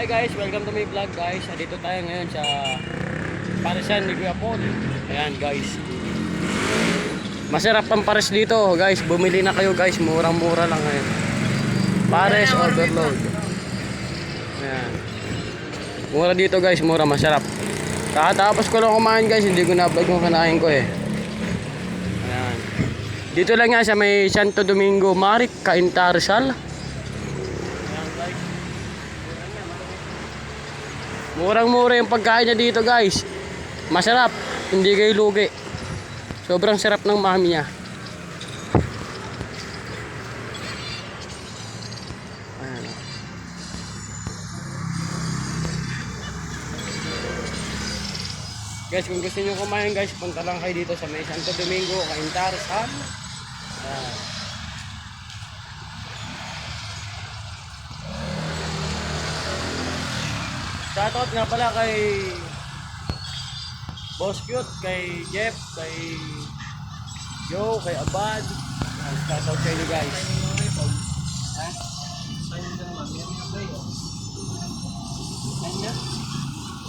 Hi guys, welcome to my vlog guys. Dito tayo ngayon sa Parisan ni Kuya Paul. Ayan guys. Masarap ang pares dito guys. Bumili na kayo guys. Murang-mura lang ngayon. Pares overload. Ayan. Mura dito guys. Mura, masarap. Kakatapos ko lang kumain guys. Hindi ko na-vlog yung kanain ko eh. Ayan. Dito lang nga sa may Santo Domingo, Maric, Cainta, Rizal. Murang-mura yung pagkain niya dito guys. Masarap, hindi kayo lugi. Sobrang sarap ng mami niya. Ayan. Guys, kung gusto niyo kumain guys, punta lang kayo dito sa may Santo Domingo, Cainta, Rizal. Ayan. Shoutout nga pala kay Boss Cute, kay Jeff, kay Joe, kay Abad. Shoutout kayo guys. Ha?